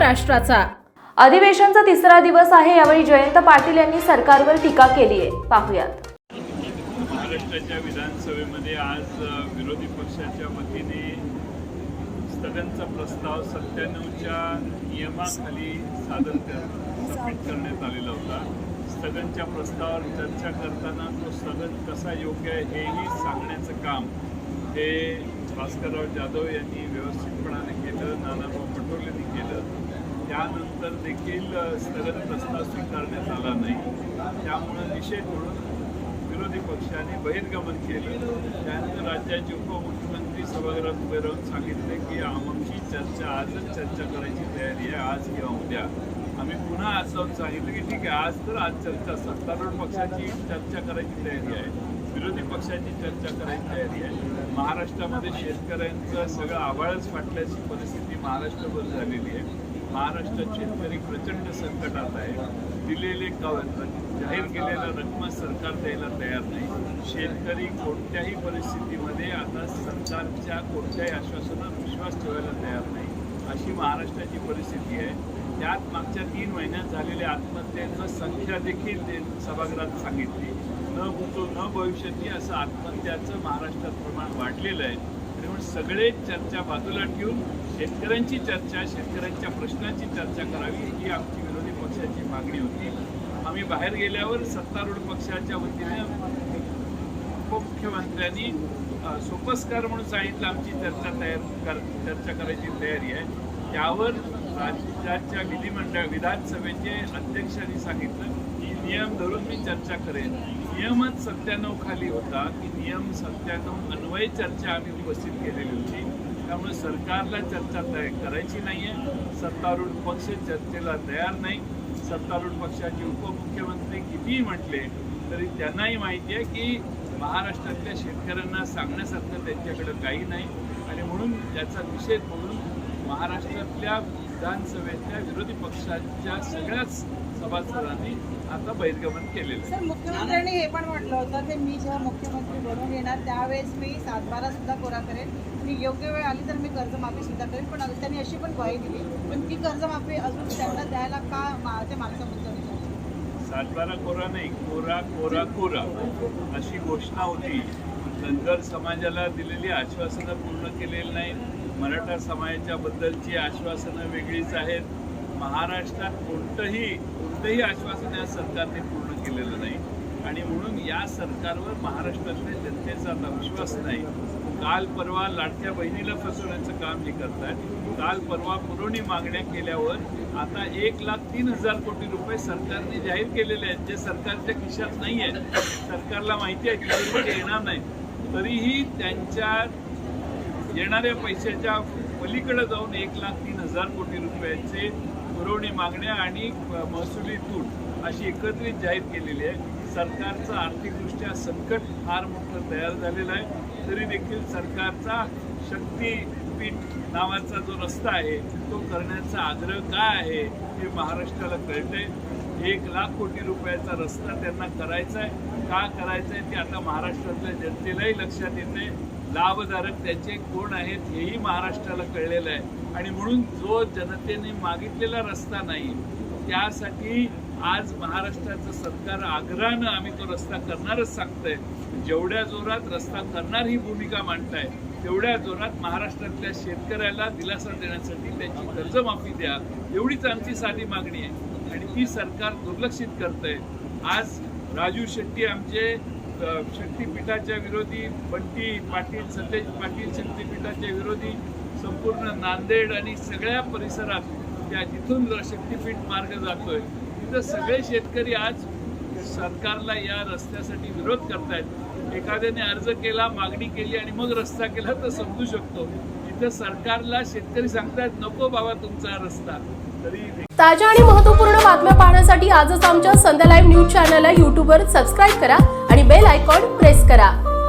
महाराष्ट्राचा। अधिवेशनाचा तिसरा दिवस आहे, यावेळी जयंत पाटील यांनी सरकारवर टीका केली आहे। पाहूयात। महाराष्ट्राच्या विधानसभेमध्ये आज विरोधी पक्षाच्या वतीने स्थगनचा प्रस्ताव 97च्या नियमाखाली सबमिट करण्यात आलेला होता। स्थगनच्या प्रस्तावावर चर्चा करताना तो स्थगन कसा योग्य आहे हेही सांगण्याचं काम हे भास्करराव जाधव यांनी व्यवस्थितपणाने केलं, नानाभाऊ पटोलेंनी केलं। त्यानंतर देखील स्थगन प्रस्ताव स्वीकारण्यात आला नाही, त्यामुळे निषेध म्हणून विरोधी पक्षाने बहिर्गमन केलं। त्यानंतर राज्याचे उपमुख्यमंत्री सभागृहात उभे राहून सांगितले की आमची चर्चा आजच चर्चा करायची तयारी आहे, आज किंवा उद्या। आम्ही पुन्हा आज जाऊन सांगितलं की ठीक आहे, आज तर आज चर्चा, सत्तारूढ पक्षाची चर्चा करायची तयारी आहे, विरोधी पक्षाची चर्चा करायची तयारी आहे। महाराष्ट्रामध्ये शेतकऱ्यांचं सगळं आभाळच फाटल्याची परिस्थिती महाराष्ट्रभर झालेली आहे। महाराष्ट्रात शेतकरी प्रचंड संकटात आहे। दिलेले जाहीर केलेल्या रक्कम सरकार द्यायला तयार नाही। शेतकरी कोणत्याही परिस्थितीमध्ये आता सरकारच्या कोणत्याही आश्वासनावर विश्वास ठेवायला तयार नाही, अशी महाराष्ट्राची परिस्थिती आहे। त्यात मागच्या 3 महिन्यात झालेल्या आत्महत्येचं संख्या देखील सभागृहात सांगितली। न भूतो न भविष्यती असं आत्महत्याचं महाराष्ट्रात प्रमाण वाढलेलं आहे। त्यामुळे सगळे चर्चा बाजूला ठेवून शेतकऱ्यांची चर्चा, शेतकऱ्यांच्या प्रश्नांची चर्चा करावी ही आमची विरोधी पक्षाची मागणी होती। आम्ही बाहेर गेल्यावर सत्तारूढ पक्षाच्या वतीने उपमुख्यमंत्र्यांनी सोपस्कार म्हणून सांगितलं आमची चर्चा करायची तयारी आहे। त्यावर राज्याच्या विधानसभेचे अध्यक्षांनी सांगितलं की नियम धरून मी चर्चा करेन। नियमच 97 खाली होता की नियम 97 अन्वये चर्चा आम्ही उपस्थित केलेली होती। त्यामुळे सरकारला चर्चा करायची नाही आहे, सत्तारूढ पक्ष चर्चेला तयार नाही। सत्तारूढ पक्षाचे उपमुख्यमंत्री कितीही म्हटले तरी त्यांनाही माहिती आहे की महाराष्ट्रातल्या शेतकऱ्यांना सांगण्यासारखं त्यांच्याकडे काही नाही, आणि म्हणून याचा निषेध म्हणून महाराष्ट्रातल्या विधानसभेतल्या विरोधी पक्षाच्या सगळ्याच सभासदांनी आता बहिर्गमन केलेलं आहे। सर, मुख्यमंत्र्यांनी हे पण म्हटलं होतं की मी जेव्हा मुख्यमंत्री बनून येणार त्यावेळेस मी 7/12 सुद्धा कोरा करेन, मी योग्य वेळ आली तर मी कर्जमाफी सुद्धा करेन। पण त्यांनी अशी पण ग्वाही दिली, पण ती कर्जमाफी अजून त्यांना द्यायला का ते मागचा मुद्दा विचारतो। 7/12 कोरा नाही, कोरा कोरा कोरा अशी घोषणा होती। धनगर समाजाला दिलेली आश्वासनं पूर्ण केलेली नाही, मराठा समाजाच्या बद्दलची आश्वासनं वेगळीच आहेत। महाराष्ट्रात कोणतंही आश्वासन या सरकारने पूर्ण केलेलं नाही, आणि म्हणून या सरकारवर महाराष्ट्रातल्या जनतेचा आता विश्वास नाही। काल परवा लाडक्या बहिणीला फसवण्याचं काम हे करतात। काल परवा पुरवणी मागण्या केल्यावर आता 1,03,000 कोटी रुपये सरकारने जाहीर केलेले आहेत, जे सरकारच्या खिशात नाही आहेत। सरकारला माहिती आहे की येणार नाही, तरीही त्यांच्या येणाऱ्या पैशाच्या पलीकडे जाऊन 1,03,000 कोटी रुपयाचे पुरवणी मागण्या आणि महसुली तूट अशी एकत्रित जाहीर केलेली आहे। सरकारचं आर्थिकदृष्ट्या संकट फार मोठं तयार झालेलं आहे, तरी देखील सरकारचा शक्तीपीठ नावाचा जो रस्ता आहे तो करण्याचा आग्रह काय आहे हे महाराष्ट्राला कळतंय। 1,00,000 कोटी रुपयाचा रस्ता त्यांना करायचा आहे, का करायचा आहे ते आता महाराष्ट्रातल्या जनतेलाही लक्षात येते। लाभधारक त्याचे कोण आहेत हेही महाराष्ट्राला कळलेलं आहे, आणि म्हणून जो जनतेने मागितलेला रस्ता नाही त्यासाठी आज महाराष्ट्राचं सरकार आग्रहानं आम्ही तो रस्ता करणारच सांगतंय। जेवढ्या जोरात रस्ता करणार ही भूमिका मांडताय तेवढ्या जोरात महाराष्ट्रातल्या शेतकऱ्याला दिलासा देण्यासाठी त्याची कर्जमाफी द्या, एवढीच आमची साधी मागणी आहे, आणि ती सरकार दुर्लक्षित करतंय। आज राजू शेट्टी आमचे शक्तीपीठाच्या विरोधी, बंटी पाटील, सतेज पाटील शक्तीपीठाच्या विरोधी, संपूर्ण नांदेड आणि सगळ्या परिसरात त्या जिथून शक्तीपीठ मार्ग जातोय तिथं सगळे शेतकरी आज सरकारला या रस्त्यासाठी विरोध करतायत। एखाद्याने अर्ज केला, मागणी केली आणि मग रस्ता केला तर समजू शकतो, इथं सरकारला शेतकरी सांगतायत नको बाबा तुमचा रस्ता। तरी ताज्या आणि महत्त्वपूर्ण बातम्या पाहण्यासाठी आजच आमच्या संध्या लाईव्ह न्यूज चॅनलला YouTubeवर सबस्क्राईब करा आणि बेल आयकॉन प्रेस करा।